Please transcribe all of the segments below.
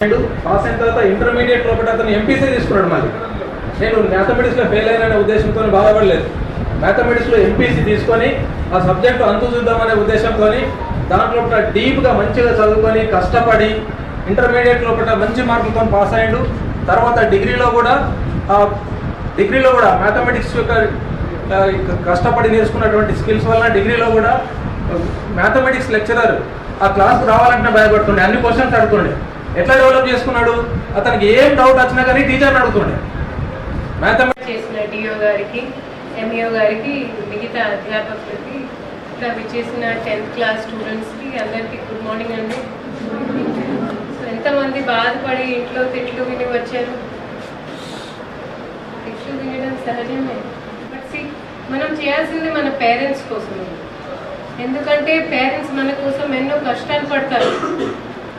Pass అయిన తర్వాత intermediate లోపల అతను ఎంపీసీ తీసుకున్నాడు. మళ్ళీ నేను మ్యాథమెటిక్స్లో ఫెయిల్ అయిన ఉద్దేశంతో బాధపడలేదు. మ్యాథమెటిక్స్లో ఎంపీసీ తీసుకొని ఆ సబ్జెక్టు అంతు చూద్దామనే ఉద్దేశంతో దాంట్లో డీప్గా మంచిగా చదువుకొని కష్టపడి ఇంటర్మీడియట్ లోపల మంచి మార్కులతో పాస్ అయ్యాడు. తర్వాత డిగ్రీలో కూడా మ్యాథమెటిక్స్ యొక్క కష్టపడి నేర్చుకున్నటువంటి స్కిల్స్ వలన డిగ్రీలో కూడా మ్యాథమెటిక్స్ లెక్చరర్ ఆ క్లాస్కి రావాలంటే భయపడుతుండే, అన్ని క్వశ్చన్స్ అడుగుతుండే. ఎట్లా డెవలప్ చేసుకున్నాడు? అతనికి ఏం డౌట్ వచ్చినా కానీ టీచర్ని అడుగుతుండే. మ్యాథమెటిక్స్ చేసిన డిఓ గారికి, ఎంఈఓ గారికి, మిగతా అధ్యాపకులకి, ఇట్లా విచ్చేసిన 10th క్లాస్ స్టూడెంట్స్కి అందరికీ గుడ్ మార్నింగ్ అండి. సో ఎంతమంది బాధపడి ఇంట్లో తిట్లు విని వచ్చారు. తిట్లు వినడం సహజమే. బట్ మనం చేయాల్సింది మన పేరెంట్స్ కోసం. ఎందుకంటే పేరెంట్స్ మన కోసం ఎన్నో కష్టాలు పడతారు.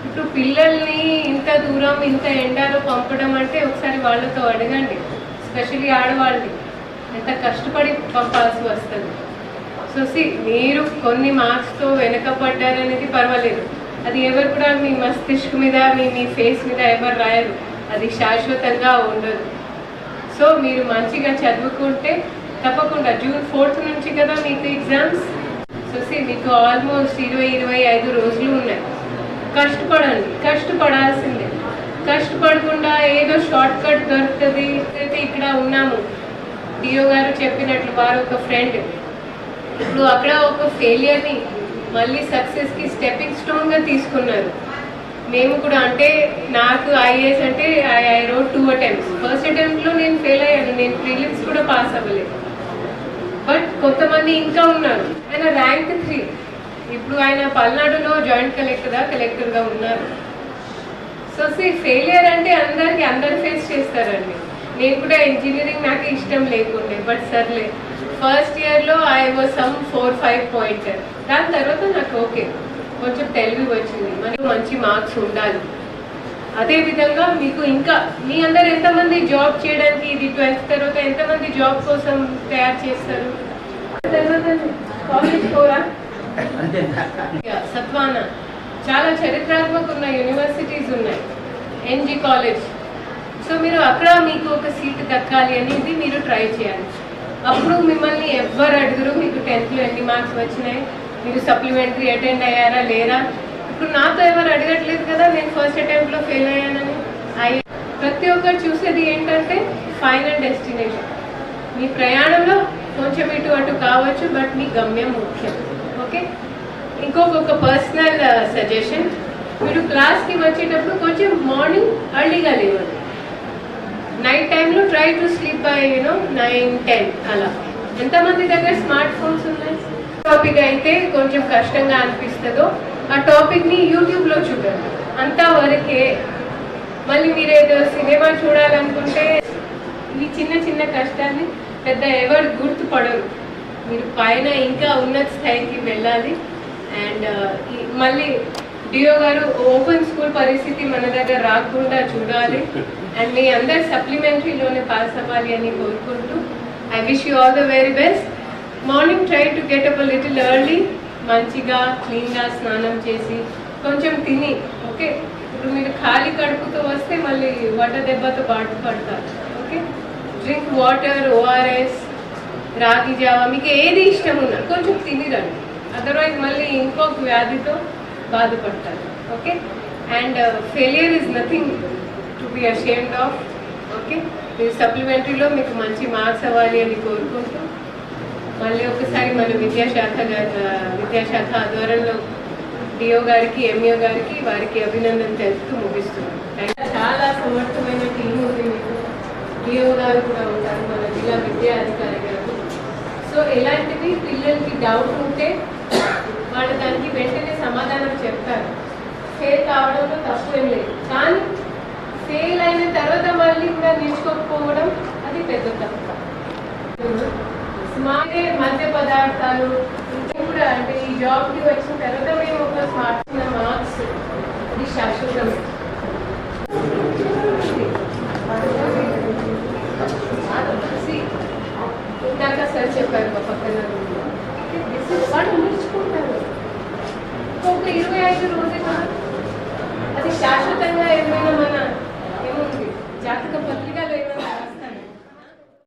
ఇప్పుడు పిల్లల్ని ఇంత దూరం ఇంత ఎండాలో పంపడం అంటే ఒకసారి వాళ్ళతో అడగండి. స్పెషల్లీ ఆడవాళ్ళని ఎంత కష్టపడి పంపాల్సి వస్తుంది. సో మీరు కొన్ని మార్క్స్తో వెనకపడ్డారనేది పర్వాలేదు. అది ఎవరు కూడా మీ మస్తిష్క మీద మీ ఫేస్ మీద ఎవరు రాయరు. అది శాశ్వతంగా ఉండదు. సో మీరు మంచిగా చదువుకుంటే తప్పకుండా June 4th నుంచి కదా మీకు ఎగ్జామ్స్. సో మీకు ఆల్మోస్ట్ 20-25 రోజులు ఉన్నాయి. కష్టపడండి, కష్టపడాల్సిందే. కష్టపడకుండా ఏదో షార్ట్ కట్ దొరుకుతుంది. అయితే ఇక్కడ ఉన్నాము, డిఓ గారు చెప్పినట్లు వారు ఒక ఫ్రెండ్. ఇప్పుడు అక్కడ ఒక ఫెయిలియర్ని మళ్ళీ సక్సెస్కి స్టెప్పింగ్ స్టోన్గా తీసుకున్నారు. మేము కూడా అంటే నాకు ఐఏఎస్ అంటే ఐ రోడ్ 2 attempts. ఫస్ట్ అటెంప్ట్లో నేను ఫెయిల్ అయ్యాను. నేను ప్రిలిమ్స్ కూడా పాస్ అవ్వలేదు. బట్ కొంతమంది ఇంకా ఉన్నారు. ఆయన ర్యాంక్ 3. ఇప్పుడు ఆయన పల్నాడులో జాయింట్ కలెక్టర్గా ఉన్నారు. సో ఫెయిలియర్ అంటే అందరు ఫేస్ చేస్తారండి. నేను కూడా ఇంజనీరింగ్ నాకు ఇష్టం లేకుండే, బట్ సర్లే ఫస్ట్ ఇయర్లో ఐ వాజ్ సమ్ 4-5 పాయింట్. దాని తర్వాత నాకు ఓకే కొంచెం తెలివి వచ్చింది. మనకు మంచి మార్క్స్ ఉండాలి. అదేవిధంగా మీకు ఇంకా మీ అందరు ఎంతమంది జాబ్ చేయడానికి ఇది 12th తర్వాత ఎంతమంది జాబ్ కోసం తయారు చేస్తారు? కాలేజ్ కోరా సత్వానా చాలా చరిత్రాత్మక ఉన్న యూనివర్సిటీస్ ఉన్నాయి. NG college. సో మీరు అక్కడ మీకు ఒక సీట్ దక్కాలి అనేది మీరు ట్రై చేయాలి. అప్పుడు మిమ్మల్ని ఎవ్వరు అడుగురు మీకు 10th ఎన్ని మార్క్స్ వచ్చినాయి, మీరు సప్లిమెంటరీ అటెండ్ అయ్యారా లేరా. ఇప్పుడు నాతో ఎవరు అడగట్లేదు కదా నేను ఫస్ట్ అటెంప్ట్లో ఫెయిల్ అయ్యానని. ప్రతి ఒక్కరు చూసేది ఏంటంటే ఫైనల్ డెస్టినేషన్. మీ ప్రయాణంలో కొంచెం ఇటు అటు కావచ్చు, బట్ మీ గమ్యం ముఖ్యం. ఓకే, ఇంకొక పర్సనల్ సజెషన్, మీరు క్లాస్కి వచ్చేటప్పుడు కొంచెం మార్నింగ్ అర్లీగా లేవండి. నైట్ టైంలో ట్రై టు స్లీప్ బై 9-10 అలా. ఎంతమంది దగ్గర స్మార్ట్ ఫోన్స్ ఉన్నాయి? టాపిక్ అయితే కొంచెం కష్టంగా అనిపిస్తుందో ఆ టాపిక్ని యూట్యూబ్లో చూడండి. అంతవరకే. మళ్ళీ మీరు ఏదో సినిమా చూడాలనుకుంటే ఈ చిన్న కష్టాన్ని పెద్ద ఎవరు గుర్తుపడరు. మీరు పైన ఇంకా ఉన్నత స్థాయికి వెళ్ళాలి. అండ్ మళ్ళీ డిఓ గారు ఓపెన్ స్కూల్ పరిస్థితి మన దగ్గర రాకుండా చూడాలి. అండ్ మీ అందరు సప్లిమెంటరీలోనే పాస్ అవ్వాలి అని కోరుకుంటూ I wish you all the very best. Morning try to get up little early. మంచిగా క్లీన్గా స్నానం చేసి కొంచెం తిని. ఓకే, ఇప్పుడు మీరు ఖాళీ కడుపుతో వస్తే మళ్ళీ వడ్డ దెబ్బతో బాధపడతారు. ఓకే, డ్రింక్ వాటర్, ORS, రాగి జావా, మీకు ఏది ఇష్టం ఉన్నా కొంచెం తినిరండి. అదర్వైజ్ మళ్ళీ ఇంకొక వ్యాధితో బాధపడతారు. Okay, and failure is nothing to be ashamed of. Okay, మీరు సప్లిమెంటరీలో మీకు మంచి మార్క్స్ అవ్వాలి అని కోరుకుంటూ మళ్ళీ ఒకసారి మన విద్యాశాఖ ఆధ్వర్యంలో డిఓ గారికి, ఎంఈఓ గారికి వారికి అభినందన తెలుపుతూ ముగిస్తున్నాం. చాలా సమర్థమైన టీం ఉంది మీకు. డిఓ గారు కూడా ఉంటారు, మన జిల్లా విద్యా అధికారి గారు. సో ఎలాంటివి పిల్లలకి డౌట్ ఉంటే వాళ్ళు దానికి వెంటనే సమాధానం చెప్తారు. ఫెయిల్ కావడంలో తప్పు ఏం లేదు, కానీ ఫెయిల్ అయిన తర్వాత మళ్ళీ కూడా నేర్చుకోకపోవడం అది పెద్ద తప్పు. స్మార్ట్ మధ్య పదార్థాలు కూడా అంటే ఈ జాబ్కి వచ్చిన తర్వాత మేము ఒక స్మార్ట్ మార్క్స్ అది శాశ్వతం.